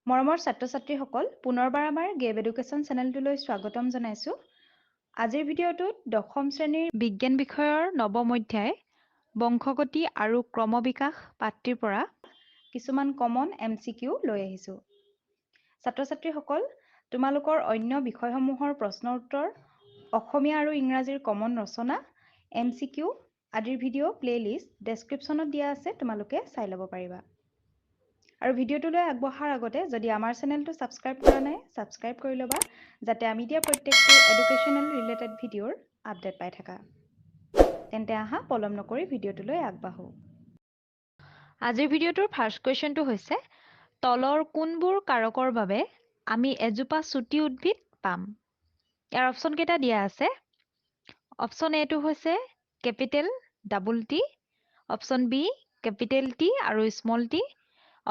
মৰমৰ ছাত্ৰ-ছাত্ৰীসকল পুনৰবাৰ আমাৰ GAB Education চেনেলটোলৈ স্বাগতম জনাইছো। আজিৰ ভিডিঅ'টোত দশম শ্ৰেণীৰ বিজ্ঞান বিষয়ৰ নৱম অধ্যায় বংশগতি আৰু ক্ৰমবিকাশ পাঠটিৰ পৰা কিছুমান কমন MCQ লৈ আহিছো। ছাত্ৰ-ছাত্ৰীসকল তোমালোকৰ অন্য বিষয়সমূহৰ প্ৰশ্ন উত্তৰ অসমীয়া আৰু ইংৰাজীৰ কমন ৰচনা MCQ আদিৰ ভিডিঅ' প্লেলিষ্ট ডেছক্ৰিপশ্যনত দিয়া আছে, তোমালোকে চাই ল'ব পাৰিবা। আৰু ভিডিঅ'টোলৈ আগবঢ়াৰ আগতে যদি আমাৰ চেনেলটো ছাবস্ক্ৰাইব কৰা নাই ছাবস্ক্ৰাইব কৰি ল'বা যাতে আমি দিয়া প্ৰত্যেকটো এডুকেশ্যনেল ৰিলেটেড ভিডিঅ'ৰ আপডেট পাই থাকা। তেন্তে আহা পলম নকৰি ভিডিঅ'টোলৈ আগবাঢ়ো। আজিৰ ভিডিঅ'টোৰ ফাৰ্ষ্ট কুৱেশ্যনটো হৈছে তলৰ কোনবোৰ কাৰকৰ বাবে আমি এজোপা চুটি উদ্ভিদ পাম? ইয়াৰ অপশ্যন কেইটা দিয়া আছে। অপশ্যন এটো হৈছে capital double T, option B capital T আৰু small T,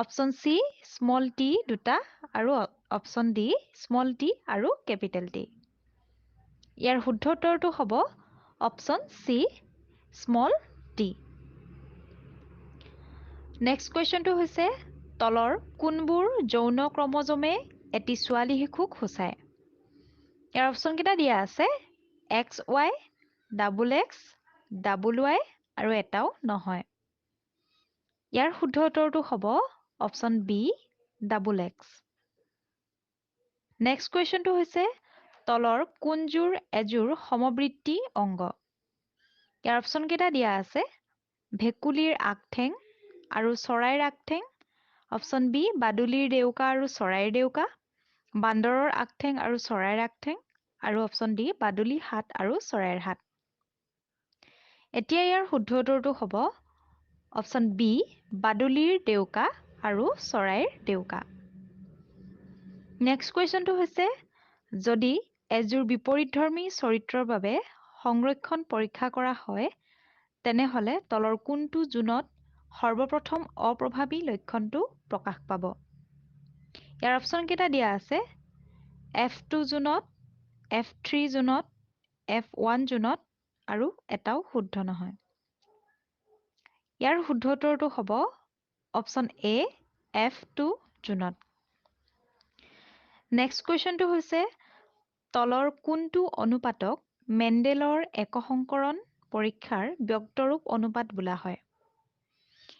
option C small T দুটা আৰু অপশ্যন ডি স্মল টি আৰু কেপিটেল টি। ইয়াৰ শুদ্ধ উত্তৰটো হ'ব option C small T. Next কুৱেশ্যনটো হৈছে তলৰ কোনবোৰ যৌন ক্ৰমজমে এটি ছোৱালী শিশুক সূচায়? ইয়াৰ অপশ্যন কেইটা দিয়া আছে XY, XX, WY আৰু এটাও নহয়। ইয়াৰ শুদ্ধ উত্তৰটো হ'ব অপশ্যন বি XX। নেক্সট কুৱেশ্যনটো হৈছে তলৰ কোনযোৰ এযোৰ সমবৃত্তি অংগ? ইয়াৰ অপশ্যন কেইটা দিয়া আছে ভেকুলীৰ আগঠেং আৰু চৰাইৰ আগঠেং, অপশ্যন বি বাদুলিৰ ডেউকা আৰু চৰাইৰ ডেউকা, বান্দৰৰ আগঠেং আৰু চৰাইৰ আগঠেং আৰু অপশ্যন ডি বাদুলি হাত আৰু চৰাইৰ হাত। এতিয়া ইয়াৰ শুদ্ধ উত্তৰটো হ'ব অপশ্যন বি বাদুলিৰ ডেউকা আৰু চৰাইৰ ডেউকা। নেক্সট কুৱেশ্যনটো হৈছে যদি এযোৰ বিপৰীতধৰ্মী চৰিত্ৰৰ বাবে সংৰক্ষণ পৰীক্ষা কৰা হয় তেনেহ'লে তলৰ কোনটো জোনত সৰ্বপ্ৰথম অপ্ৰভাৱী লক্ষণটো প্ৰকাশ পাব? ইয়াৰ অপশ্যন কেইটা দিয়া আছে F2 জোনত, F3 জোনত, F1 জোনত আৰু এটাও শুদ্ধ নহয়। ইয়াৰ শুদ্ধ উত্তৰটো হ'ব অপশ্যন এ F2 জোনত। নেক্সট কুৱেশ্যনটো হৈছে তলৰ কোনটো অনুপাতক মেণ্ডেলৰ একসংকৰণ পৰীক্ষাৰ ব্যক্তৰূপ অনুপাত বোলা হয়?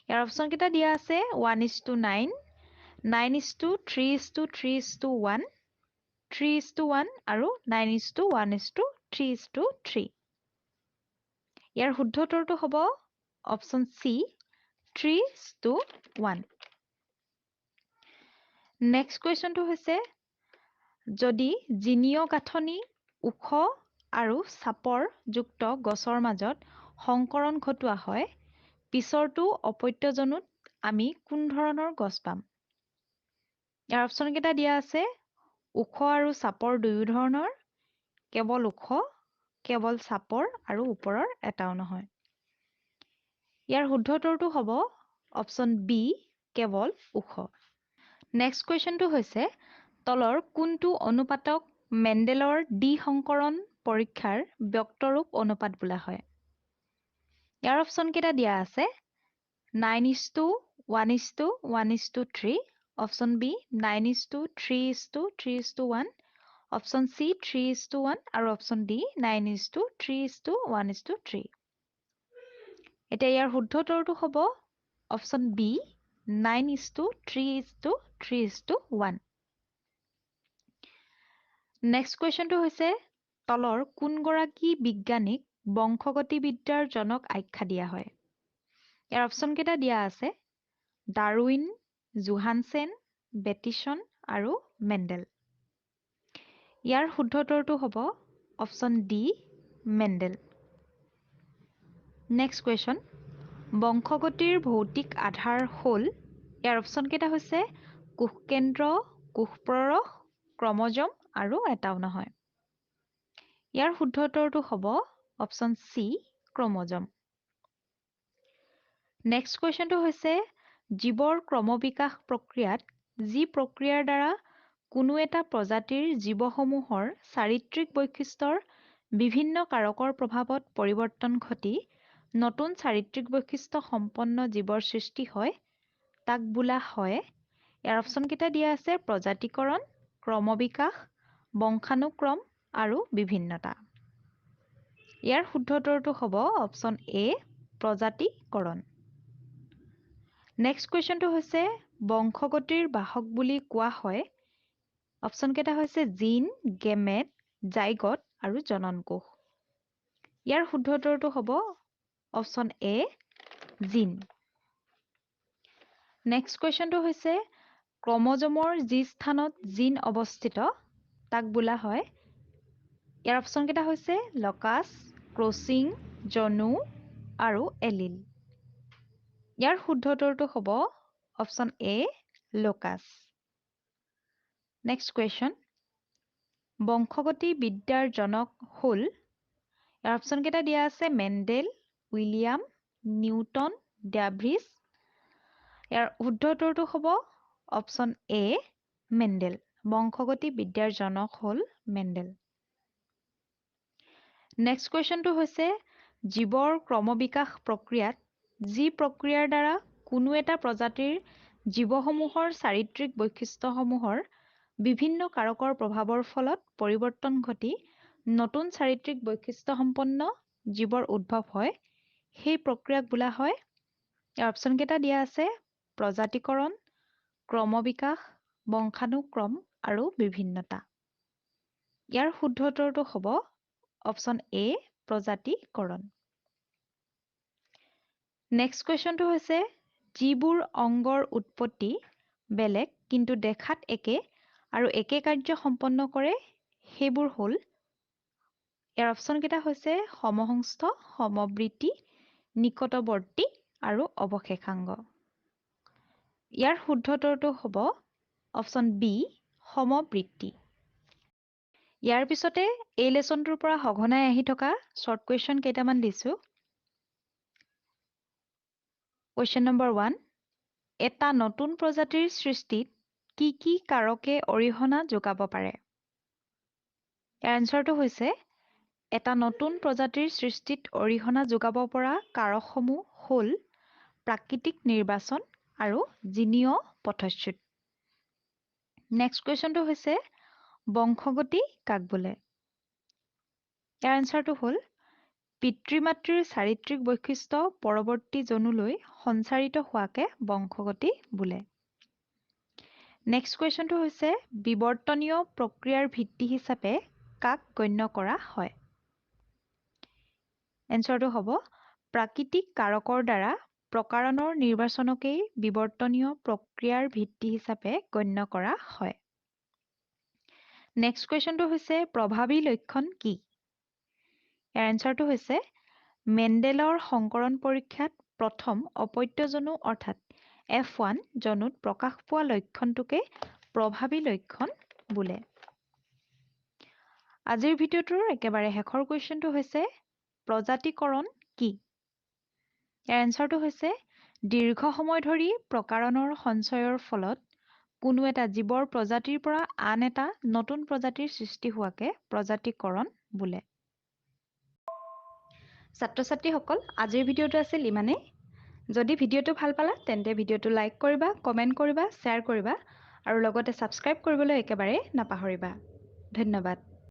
ইয়াৰ অপশ্যন কেইটা দিয়া আছে 1:9, 9:3:3:1, 3:1 আৰু 9:1:3:3। ইয়াৰ শুদ্ধ উত্তৰটো হ'ব অপশ্যন চি 3:1। নেক্সট কুৱেশ্যনটো হৈছে যদি জিনীয় গাঁথনি ওখ আৰু চাপৰ যুক্ত গছৰ মাজত সংকৰণ ঘটোৱা হয় পিছৰটো অপত্যজনোত আমি কোন ধৰণৰ গছ পাম? ইয়াৰ অপশ্যন কেইটা দিয়া আছে ওখ আৰু চাপৰ দুয়ো ধৰণৰ, কেৱল ওখ, কেৱল চাপৰ আৰু ওপৰৰ এটাও নহয়। ইয়াৰ শুদ্ধ উত্তৰটো হ'ব অপশ্যন বি কেৱল ওখ। নেক্সট কুৱেশ্যনটো হৈছে তলৰ কোনটো অনুপাতক মেণ্ডেলৰ দ্বি-সংকৰণ পৰীক্ষাৰ ব্যক্তৰূপ অনুপাত বোলা হয়? ইয়াৰ অপশ্যন কেইটা দিয়া আছে 9:1:1:3, অপশ্যন বি 9:3:3:1, অপশ্যন চি 3:1 আৰু অপশ্যন ডি 9:3:1:3। এতিয়া ইয়াৰ শুদ্ধ উত্তৰটো হ'ব অপশ্যন বি 9:3:3:1। নেক্সট কুৱেশ্যনটো হৈছে তলৰ কোনগৰাকী বিজ্ঞানীক বংশগতিবিদ্যাৰ জনক আখ্যা দিয়া হয়? ইয়াৰ অপশ্যন কেইটা দিয়া আছে ডাৰউইন, জোহানছেন, বেটিছন আৰু মেণ্ডেল। ইয়াৰ শুদ্ধ উত্তৰটো হ'ব option D Mendel. Next question বংশগতিৰ ভৌতিক আধাৰ হ'ল ইয়াৰ অপশ্যন কেইটা হৈছে কোষকেন্দ্ৰ, কোষপ্ৰৰস, ক্ৰমজম আৰু এটাও নহয়। ইয়াৰ শুদ্ধ উত্তৰটো হ'ব অপশ্যন চি ক্ৰমজম। নেক্সট কুৱেশ্যনটো হৈছে জীৱৰ ক্ৰমবিকাশ প্ৰক্ৰিয়াত যি প্ৰক্ৰিয়াৰ দ্বাৰা কোনো এটা প্ৰজাতিৰ জীৱসমূহৰ চাৰিত্ৰিক বৈশিষ্ট্যৰ বিভিন্ন কাৰকৰ প্ৰভাৱত পৰিৱৰ্তন ঘটি নতুন চাৰিত্ৰিক বৈশিষ্ট্য সম্পন্ন জীৱৰ সৃষ্টি হয় তাক বোলা হয় ইয়াৰ অপশ্যন কেইটা দিয়া আছে প্ৰজাতিকৰণ, ক্ৰমবিকাশ, বংশানুক্ৰম আৰু বিভিন্নতা। ইয়াৰ শুদ্ধ উত্তৰটো হ'ব অপশ্যন এ প্ৰজাতিকৰণ। নেক্সট কুৱেশ্যনটো হৈছে বংশগতিৰ বাহক বুলি কোৱা হয়। অপশ্যন কেইটা হৈছে জিন, গেমেট, জাইগট আৰু জননকোষ। ইয়াৰ শুদ্ধ উত্তৰটো হ'ব অপশ্যন এ জিন। নেক্সট কুৱেশ্যনটো হৈছে ক্ৰমজমৰ যি স্থানত জিন অৱস্থিত তাক বোলা হয়। ইয়াৰ অপশ্যন কেইটা হৈছে লকাছ, ক্ৰচিং, জনু আৰু এলিল। ইয়াৰ শুদ্ধ উত্তৰটো হ'ব অপশ্যন এ লকাছ। নেক্সট কুৱেশ্যন বংশগতি বিদ্যাৰ জনক হ'ল। ইয়াৰ অপশ্যন কেইটা দিয়া আছে মেণ্ডেল, উইলিয়াম, নিউটন, ডেভিছ। ইয়াৰ শুদ্ধ উত্তৰটো হ'ব অপশ্যন এ মেণ্ডেল। বংশগতি বিদ্যাৰ জনক হ'ল মেণ্ডেল। নেক্সট কুৱেশ্যনটো হৈছে জীৱৰ ক্ৰমবিকাশ প্ৰক্ৰিয়াত যি প্ৰক্ৰিয়াৰ দ্বাৰা কোনো এটা প্ৰজাতিৰ জীৱসমূহৰ চাৰিত্ৰিক বৈশিষ্ট্যসমূহৰ বিভিন্ন কাৰকৰ প্ৰভাৱৰ ফলত পৰিৱৰ্তন ঘটি নতুন চাৰিত্ৰিক বৈশিষ্ট্যসম্পন্ন জীৱৰ উদ্ভৱ হয়, সেই প্ৰক্ৰিয়াক বোলা হয়। ইয়াৰ অপশ্যন কেইটা দিয়া আছে প্ৰজাতিকৰণ, ক্ৰমবিকাশ, বংশানুক্ৰম আৰু বিভিন্নতা। ইয়াৰ শুদ্ধ উত্তৰটো হ'ব অপশ্যন এ প্ৰজাতিকৰণ। নেক্সট কুৱেশ্যনটো হৈছে যিবোৰ অংগৰ উৎপত্তি বেলেগ কিন্তু দেখাত একে আৰু একে কাৰ্য সম্পন্ন কৰে সেইবোৰ হ'ল। ইয়াৰ অপশ্যন কেইটা হৈছে সমসংস্থ, সমবৃত্তি, নিকটৱৰ্তী আৰু অৱশেষাংগ। ইয়াৰ শুদ্ধ উত্তৰটো হ'ব অপশ্যন বি সমবৃত্তি। ইয়াৰ পিছতে এই লেচনটোৰ পৰা সঘনাই আহি থকা শ্বৰ্ট কুৱেশ্যন কেইটামান দিছোঁ। কুৱেশ্যন নম্বৰ 1 এটা নতুন প্ৰজাতিৰ সৃষ্টিত কি কি কাৰকে অৰিহণা যোগাব পাৰে? ইয়াৰ এনচাৰটো হৈছে এটা নতুন প্ৰজাতিৰ সৃষ্টিত অৰিহণা যোগাব পৰা কাৰকসমূহ হ'ল প্ৰাকৃতিক নিৰ্বাচন আৰু জিনীয় পথচ্যুত। নেক্সট কুৱেশ্যনটো হৈছে বংশগতি কাক বোলে? ইয়াৰ এনচাৰটো হ'ল পিতৃ-মাতৃৰ চাৰিত্ৰিক বৈশিষ্ট্য পৰৱৰ্তী জনুলৈ সঞ্চাৰিত হোৱাকে বংশগতি বোলে। নেক্সট কুৱেশ্যনটো হৈছে বিৱৰ্তনীয় প্ৰক্ৰিয়াৰ ভিত্তি হিচাপে কাক গণ্য কৰা হয়? এনচাৰটো হ'ব প্ৰাকৃতিক কাৰকৰ দ্বাৰা প্ৰকাৰণৰ নিৰ্বাচনকেই বিৱৰ্তনীয় প্ৰক্ৰিয়াৰ ভিত্তি হিচাপে গণ্য কৰা হয়। নেক্সট কুৱেশ্যনটো হৈছে প্ৰভাৱী লক্ষণ কি? ইয়াৰ এনচাৰটো হৈছে মেণ্ডেলৰ সংকৰণ পৰীক্ষাত প্ৰথম অপত্য জনু অৰ্থাৎ F1 জনুত প্ৰকাশ পোৱা লক্ষণটোকে প্ৰভাৱী লক্ষণ বোলে। আজিৰ ভিডিঅ'টোৰ একেবাৰে শেষৰ কুৱেশ্যনটো হৈছে প্ৰজাতিকৰণ কি? ইয়াৰ এনচাৰটো হৈছে দীৰ্ঘ সময় ধৰি প্ৰকাৰণৰ সঞ্চয়ৰ ফলত কোনো এটা জীৱৰ প্ৰজাতিৰ পৰা আন এটা নতুন প্ৰজাতিৰ সৃষ্টি হোৱাকে প্ৰজাতিকৰণ বোলে। ছাত্ৰ-ছাত্ৰীসকল আজিৰ ভিডিঅ'টো আছিল ইমানেই। যদি ভিডিঅ'টো ভাল পালা তেন্তে ভিডিঅ'টো লাইক কৰিবা, কমেণ্ট কৰিবা, শ্বেয়াৰ কৰিবা আৰু লগতে ছাবস্ক্ৰাইব কৰিবলৈ একেবাৰে নাপাহৰিবা। ধন্যবাদ।